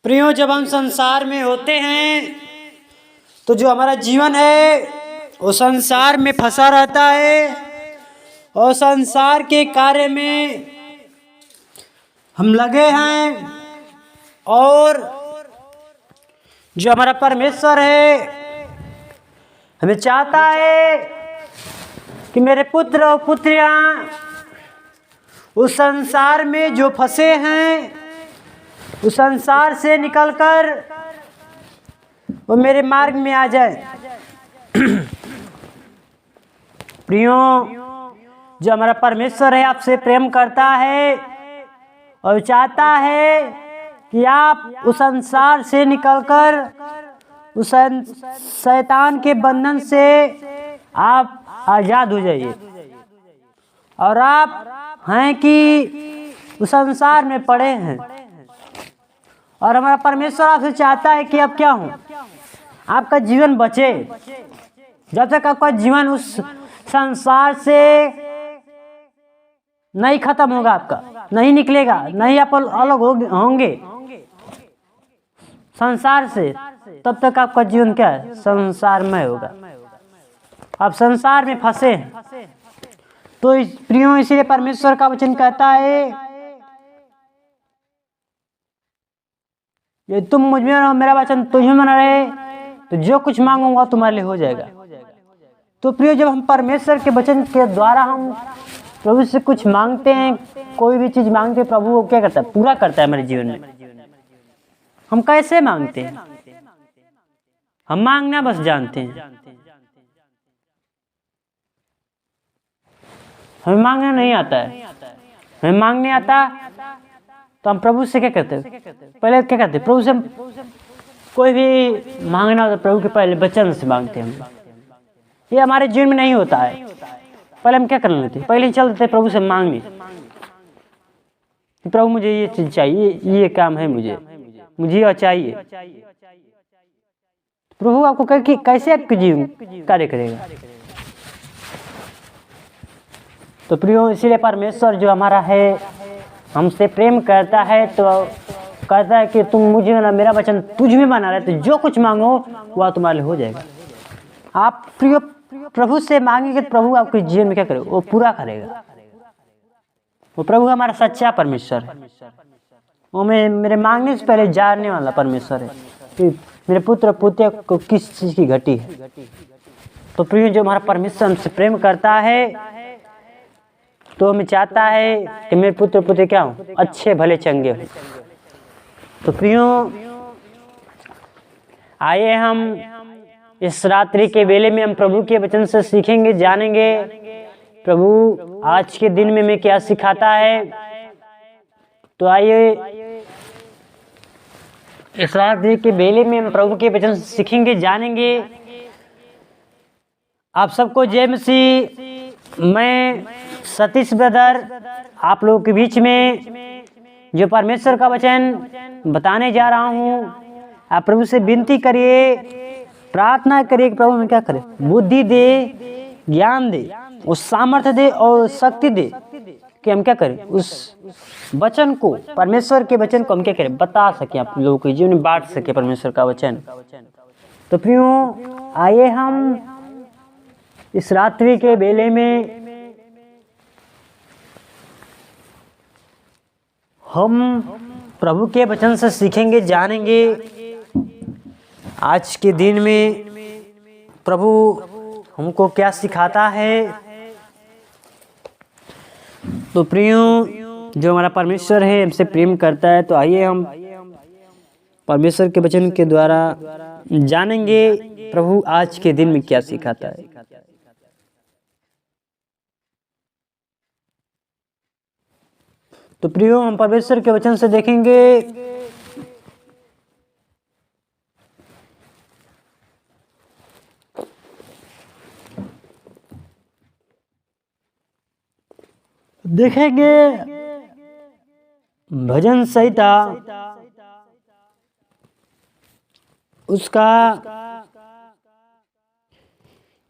प्रियो, जब हम संसार में होते हैं तो जो हमारा जीवन है वो संसार में फंसा रहता है और संसार के कार्य में हम लगे हैं। और जो हमारा परमेश्वर है हमें चाहता है कि मेरे पुत्र और पुत्रियां उस संसार में जो फंसे हैं उस संसार से निकलकर वो मेरे मार्ग में आ जाए। प्रियो, जो हमारा परमेश्वर है आपसे प्रेम करता है और चाहता है कि आप उस संसार से निकलकर उस शैतान के बंधन से आप आज़ाद हो जाइए। और आप हैं कि उस संसार में पड़े हैं और हमारा परमेश्वर आपसे चाहता है कि अब क्या हो, आपका जीवन बचे। जब तक आपका जीवन उस संसार से नहीं खत्म होगा, आपका नहीं निकलेगा, नहीं आप अलग होंगे संसार से, तब तक आपका जीवन क्या है, संसारमय होगा। आप संसार में फंसे हैं। तो प्रियो, इसीलिए परमेश्वर का वचन कहता है ये तुम मुझ में रहो, मेरा वचन तुझ में बना रहे, तो जो कुछ मांगूंगा तुम्हारे लिए हो जाएगा। तो प्रियो, जब हम परमेश्वर के वचन के द्वारा हम प्रभु से कुछ मांगते हैं, कोई भी चीज मांगते हैं, प्रभु वो क्या करता है, पूरा करता है हमारे जीवन में। हम कैसे मांगते हैं? हम मांगना बस जानते हैं, हमें मांगना नहीं आता है। हमें मांगने आता तो हम प्रभु से क्या करते हैं, पहले क्या करते हैं, प्रभु से कोई भी मांगना होता प्रभु के पहले वचन से मांगते हैं। ये हमारे जीवन में नहीं होता है। पहले हम क्या कर लेते हैं, पहले चल देते प्रभु से मांगने, प्रभु मुझे ये चीज चाहिए, ये काम है, मुझे यह चाहिए। प्रभु आपको कैसे आपके जीवन कार्य करेगा। तो प्रियो, इसीलिए परमेश्वर जो हमारा है हमसे प्रेम करता है, तो कहता है कि तुम मुझे ना, मेरा वचन तुझ में बना रहे, तो जो कुछ मांगो वह तुम्हारे लिए हो जाएगा। आप प्रियो प्रभु से मांगेंगे तो प्रभु आपके जीवन में क्या करेगा, वो पूरा करेगा। वो प्रभु हमारा सच्चा परमेश्वर है। वो मेरे मांगने से पहले जानने वाला परमेश्वर है कि मेरे पुत्र पुत्र को किस चीज की घटी है। तो प्रियो, जो हमारा परमेश्वर हमसे प्रेम करता है तो हमें चाहता है कि मेरे पुत्र पुत्र क्या हो, अच्छे भले चंगे हो। तो प्रियो, आइए हम इस रात्रि के बेले में हम प्रभु के वचन से सीखेंगे, जानेंगे प्रभु आज के दिन में मैं क्या सिखाता है। तो आइए इस रात्रि के बेले में हम प्रभु के वचन से सीखेंगे, जानेंगे। आप सबको जय मसीह। मैं सतीश ब्रदर आप लोगों के बीच में जो परमेश्वर का वचन बताने जा रहा हूँ। आप प्रभु से विनती करिए, प्रार्थना करिए कि प्रभु में क्या करे, बुद्धि दे, ज्ञान दे, उस सामर्थ्य दे और शक्ति दे कि हम क्या करें, उस वचन को, परमेश्वर के वचन को हम क्या करें, बता सके, आप लोगों के जीवन में बांट सके परमेश्वर का वचन। तो प्रियो, आइए हम इस रात्रि के बेले में हम प्रभु के वचन से सीखेंगे, जानेंगे आज के दिन में प्रभु हमको क्या सिखाता है। तो प्रियो, जो हमारा परमेश्वर है हमसे प्रेम करता है, तो आइए हम परमेश्वर के वचन के द्वारा जानेंगे प्रभु आज के दिन में क्या सिखाता है। तो प्रियो, हम परमेश्वर के वचन से देखेंगे भजन संहिता उसका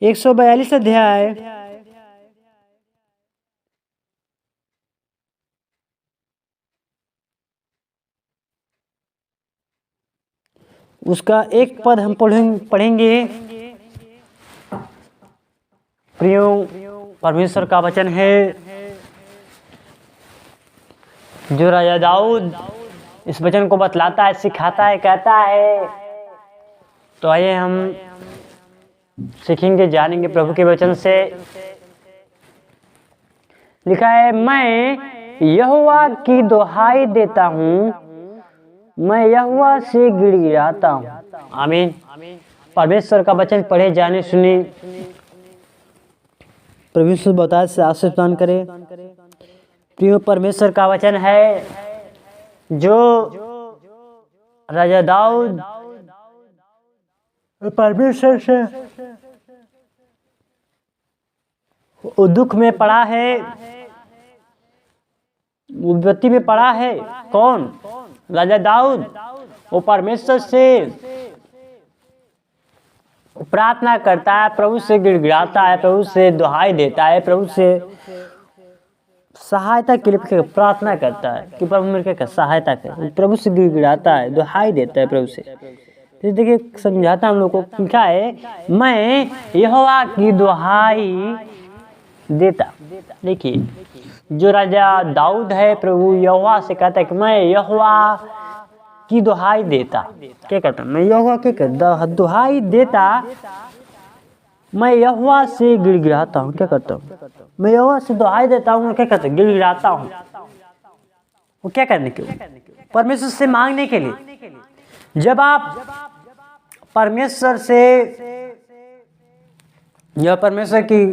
142 अध्याय उसका एक पद हम पढ़ेंगे। प्रियो, परमेश्वर का वचन है जो राजा दाऊद इस वचन को बतलाता है, सिखाता है, कहता है। तो आइए हम सीखेंगे, जानेंगे प्रभु के वचन से। लिखा है, मैं यहोवा की दुहाई देता हूँ, मैं यहोवा से गिड़गिड़ाता हूँ। आमीन। परमेश्वर का वचन पढ़े, जाने, सुने। परमेश्वर बता से आशीष प्रदान करे। प्रिय, परमेश्वर का वचन है जो राजा दाऊद परमेश्वर से वो दुख में पड़ा है, विपत्ति में पड़ा है। कौन? राजा दाऊद। वो परमेश्वर से प्रार्थना करता है, प्रभु से गिड़गिड़ाता है, प्रभु से दुहाई देता है, प्रभु से सहायता के लिए प्रार्थना करता है कि प्रभु मेरे क्या सहायता कर। प्रभु से गिड़गिड़ाता है, दुहाई देता है प्रभु से। तो देखिए, समझाता हम लोग को। क्या है? मैं यहोवा की दुहाई देता। देखिए, जो राजा दाऊद है, प्रभु यहोवा से कहता है कि मैं यहोवा की दुहाई देता। क्या कहता? मैं यहोवा के दुहाई देता, मैं यहोवा से गिड़गिड़ाता हूँ। क्या करता हूँ? मैं यहोवा से दुहाई देता हूँ। क्या करता हूँ? गिड़गिड़ाता हूँ। वो क्या करने के लिए? परमेश्वर से मांगने के लिए। जब आप परमेश्वर की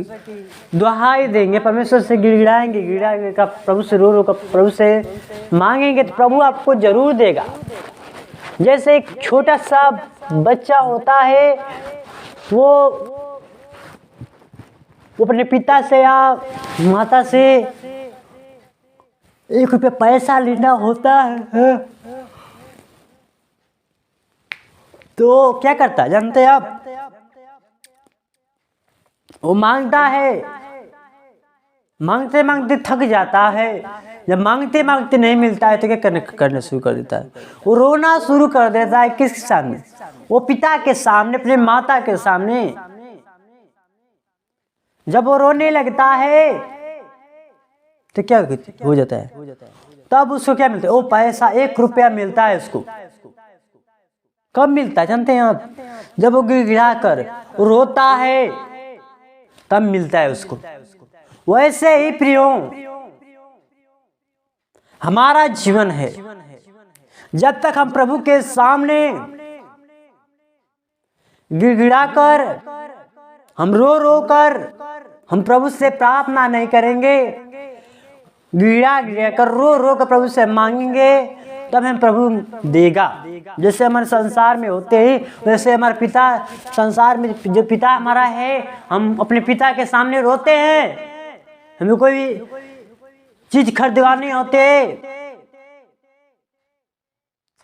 दुहाई देंगे, परमेश्वर से गिड़गिड़ाएंगे का, प्रभु से रो कर प्रभु से मांगेंगे, तो प्रभु आपको जरूर देगा। जैसे एक छोटा सा बच्चा होता है, वो अपने पिता से या माता से 1 रुपया पैसा लेना होता है, तो क्या करता है जानते हैं आप? वो मांगता है, मांगते मांगते थक जाता है। जब मांगते मांगते नहीं मिलता है तो क्या करना शुरू कर देता है? वो रोना शुरू कर देता है। किसके सामने? वो पिता के सामने, अपने माता के सामने। जब वो रोने लगता है तो क्या हो जाता है? तब उसको क्या मिलता है? वो पैसा 1 रुपया मिलता है उसको। कब मिलता है जानते हैं आप? जब वो गिड़गिड़ा कर रोता है, तब मिलता है उसको। वैसे ही प्रियो, हमारा जीवन है। जब तक हम प्रभु के सामने गिड़गिड़ा कर, हम रो कर हम प्रभु से प्रार्थना नहीं करेंगे, गिड़ा कर रो कर प्रभु से मांगेंगे, तब हम प्रभु देगा। जैसे हमारे संसार में होते ही, वैसे हमारे पिता, संसार में जो पिता हमारा है, हम अपने पिता के सामने रोते हैं। हमें कोई चीज खरीदवानी होते,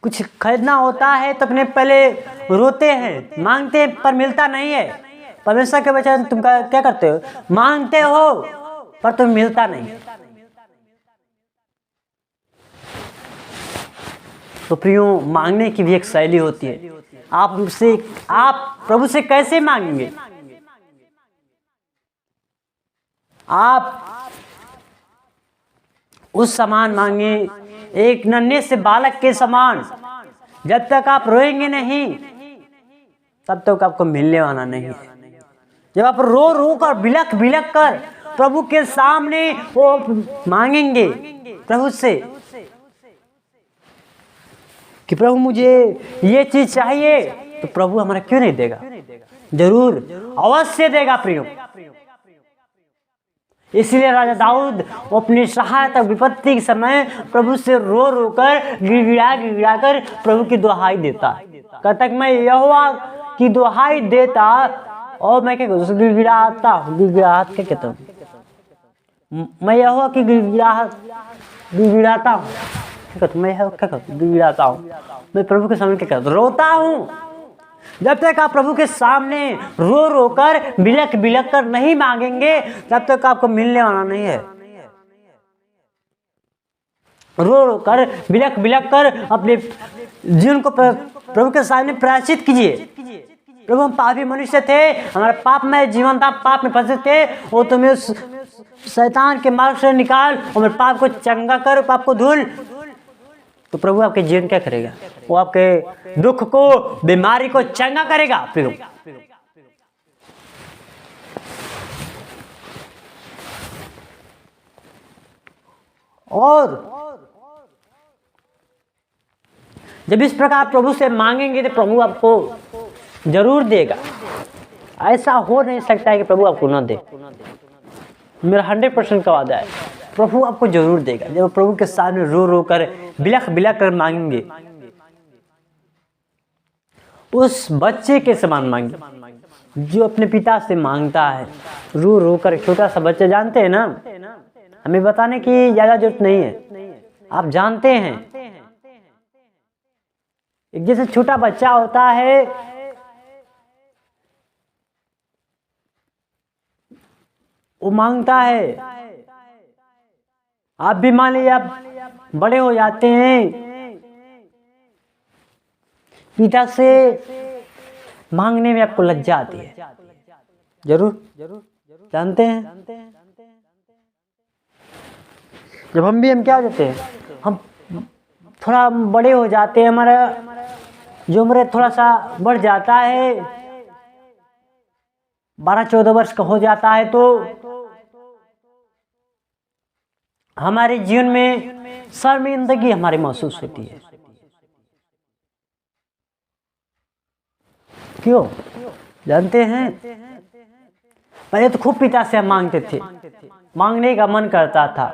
कुछ खरीदना होता है तो अपने पहले रोते हैं, मांगते हैं, पर मिलता नहीं है। परमेश्वर के वचन तुम क्या करते हो? मांगते हो पर तुम मिलता नहीं। तो प्रियो, मांगने की भी एक शैली होती है। आप प्रभु से कैसे मांगेंगे? आप उस समान मांगे, एक नन्हे से बालक के समान। जब तक आप रोएंगे नहीं, तब तक आपको मिलने वाला नहीं है। जब आप रो कर, बिलक कर प्रभु के सामने वो मांगेंगे प्रभु से कि प्रभु मुझे ये चीज चाहिए, तो प्रभु हमारा क्यों नहीं देगा? जरूर, अवश्य देगा प्रियो। इसलिए राजा दाऊद अपनी सहायता विपत्ति के समय प्रभु से रो कर, गिड़गिड़ा कर प्रभु की दुहाई देता। कहता मैं यहोवा की दुहाई देता, और मैं क्या कहता? गिड़गिड़ाता हूँ। गिड़गिड़ाहट क्या कहता हूँ? मैं यहोवा की गिड़गिड़ाता हूँ। मैं क्या कहता? गिड़गिड़ाता हूँ। मैं प्रभु के सामने क्या कहता? रोता हूँ। जब तक आप प्रभु के सामने रो कर, बिलक कर नहीं मांगेंगे, तब तक आपको मिलने वाला नहीं है। रो रो कर, बिलख बिलख कर अपने जीवन को प्रभु के सामने प्रायश्चित कीजिए। प्रभु हम पापी मनुष्य थे, हमारा पाप में जीवन था, पाप में फंसे थे, वो तुम्हें शैतान के मार्ग से निकाल और मेरे पाप को चंगा कर, पाप को धुल। तो प्रभु आपके जीवन क्या करेगा? वो आपके दुख को, बीमारी को चंगा करेगा। प्रभु और जब इस प्रकार प्रभु से मांगेंगे तो प्रभु आपको जरूर देगा। ऐसा हो नहीं सकता है कि प्रभु आपको न दे। मेरा 100% का वादा है, प्रभु आपको जरूर देगा। जब प्रभु के सामने रो रो कर, बिलख बिलख कर मांगेंगे, उस बच्चे के समान मांगे जो अपने पिता से मांगता है रो रो कर। छोटा सा बच्चा, जानते हैं ना, हमें बताने की ज्यादा जरूरत नहीं है, आप जानते हैं। एक जैसे छोटा बच्चा होता है, वो मांगता है। आप भी मान लीजिए आप बड़े हो जाते हैं, पिता से मांगने में आपको लज्जा आती है। जरूर जानते हैं। जब हम क्या होते हैं, हम थोड़ा बड़े हो जाते हैं, हमारा जो उम्र थोड़ा सा बढ़ जाता है, 12-14 वर्ष का हो जाता है, तो हमारे जीवन में शर्मिंदगी हमारी महसूस होती है। क्यों? जानते हैं, पहले तो खूब पिता से हम मांगते थे, मांगने का मन करता था।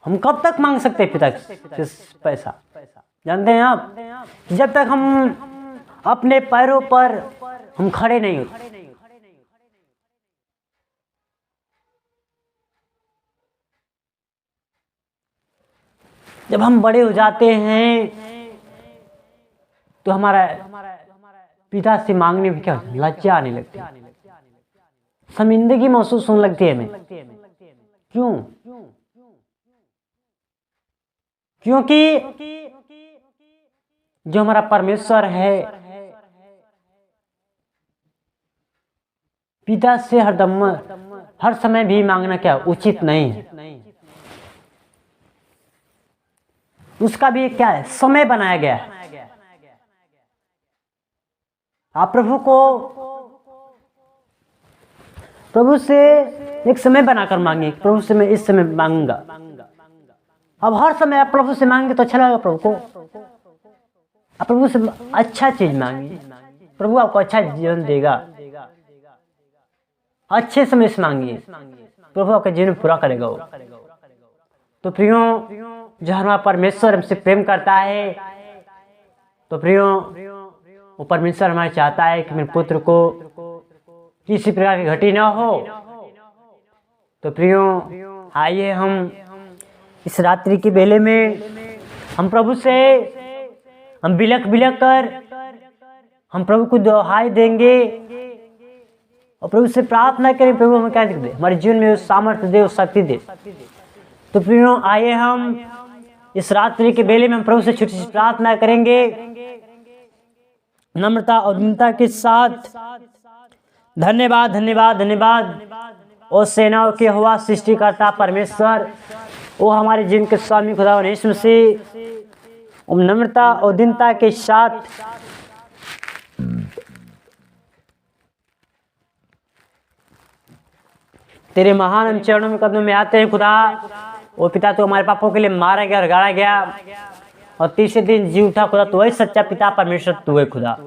हम कब तक मांग सकते हैं पिता से पैसा? जानते हैं आप, जब तक हम अपने पैरों पर हम खड़े नहीं होते। जब हम बड़े हो जाते हैं तो हमारा पिता से मांगने में क्या लज्जा आने लगती है, शर्मिंदगी महसूस होने लगती है हमें। क्यों? क्योंकि जो हमारा परमेश्वर है, पिता से हरदम हर समय भी मांगना क्या उचित नहीं है। उसका भी क्या है, समय बनाया गया है। आप प्रभु से एक समय बनाकर मांगे, प्रभु से मैं इस समय मांगूंगा। अब हर समय आप प्रभु से मांगे तो अच्छा लगेगा प्रभु को। आप प्रभु से अच्छा चीज मांगे, प्रभु आपको अच्छा जीवन देगा। अच्छे समय से मांगिए, प्रभु आपका जीवन पूरा करेगा वो। तो प्रियो, जो हमारा परमेश्वर हमसे प्रेम करता है, तो प्रियो वो परमेश्वर हमारे चाहता है कि मेरे पुत्र को किसी प्रकार की घटी ना हो। तो प्रियो, आइए हम इस रात्रि के बेले में हम प्रभु से हम बिलख बिलख कर हम प्रभु को दुहाई देंगे और प्रभु से प्रार्थना करें, प्रभु हमें क्या दे, हमारे जीवन में उस सामर्थ्य दे, उस शक्ति दे। तो प्रियो, आइए हम इस रात्रि के बेले में हम प्रभु से छोटी सी प्रार्थना करेंगे, नम्रता और दीनता के साथ। धन्यवाद धन्यवाद धन्यवाद ओ सेनाओं के हुआ सृष्टिकर्ता परमेश्वर, वो हमारे जीवन के स्वामी खुदा यीशु मसीह, नम्रता और दीनता के साथ तेरे महान चरणों में कदमों में आते हैं खुदा। वो पिता, तो हमारे पापों के लिए मारा गया और गाड़ा गया और तीसरे दिन जी उठा खुदा। तो वही सच्चा पिता परमेश्वर तू है खुदा।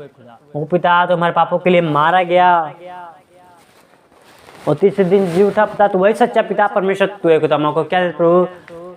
वो पिता, तो हमारे पापों के लिए मारा गया और तीसरे दिन जी उठा पिता। तो वही सच्चा पिता परमेश्वर तू है खुदा। माँ को क्या प्रभु,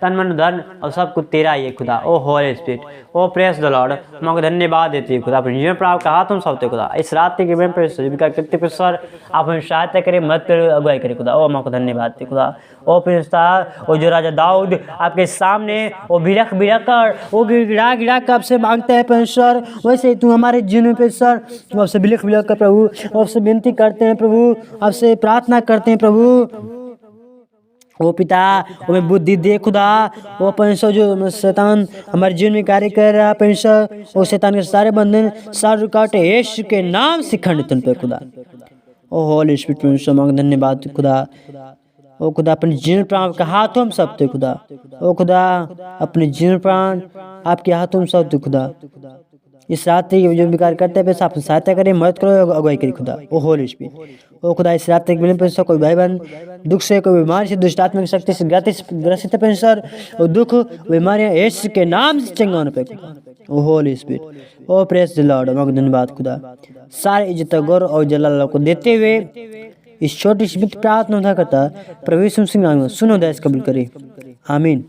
तन मन धन और सब कुछ तेरा ही है खुदा। O Holy Spirit, O praise the Lord, माँ को धन्यवाद देती है खुदा। अपने जीवन पर आप कहा तुम सबते खुदा। इस रात के जीवन पर जीविका करते परमेश्वर आप हमें सहायता करें, मदद करें, अगुवाई करें खुदा। ओ माँ को धन्यवाद देती खुदा। ओ प्रिंस्ता, ओ जो राजा दाऊद आपके सामने वो बिलख बिलख कर, वो गिड़ा गिड़ा कर आपसे मांगते हैं परमेश्वर, वैसे तू हमारे जीवन पे सर आपसे बिलख बिलख कर प्रभु, आपसे विनती करते हैं प्रभु, आपसे प्रार्थना करते हैं प्रभु। ओ पिता, हमें बुद्धि दे खुदा। वो परमेश्वर जो शैतान हमारे जीवन में कार्य कर रहा है परमेश्वर, वो शैतान के सारे बंधन सारे रुकावटें यीशु के नाम से खंडित उन पे खुदा। ओ होली स्पिरिट परमेश्वर मांग धन्यवाद खुदा। ओ खुदा अपने जीवन प्राण के हाथों में सब थे खुदा। ओ खुदा अपने जीवन प्राण आपके हाथों में सब थे खुदा। इस रात्रि जो विकार करते हैं आप सहायता करें, मदद करो, अगुवाई करें खुदा। ओ होली स्पिरिट, ओ खुदा इस रात्रि के मिलन पर कोई भाई बहन दुख से, कोई बीमारी से, दुष्ट आत्मिक शक्ति से ग्रसित है परमेश्वर, और दुख बीमारियां यीशु के नाम से चंगा होने पे खुदा। O Holy Spirit, O praise the Lord, मग धन्यवाद खुदा। सारे इज्जत गौरव और जलाल को देते हुए इस छोटी सी प्रार्थना करता प्रभु यीशु मसीह सुनो दया कबूल करे, आमीन।